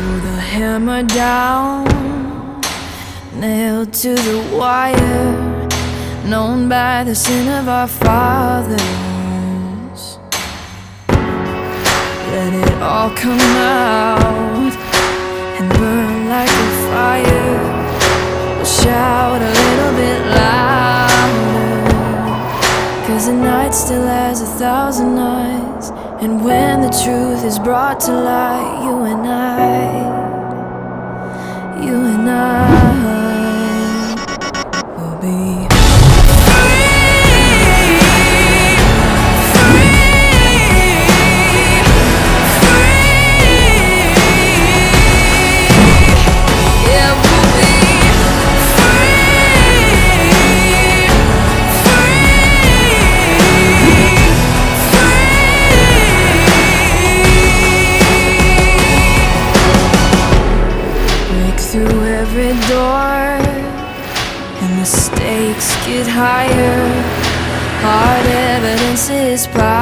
Throw the hammer down, nailed to the wire, known by the sin of our fathers. Let it all come out and burn like a fire. We'll shout a little bit louder, 'cause the night still has 1,000 eyes. And when the truth is brought to light, you and I will be through every door, and the stakes get higher. Hard evidence is power.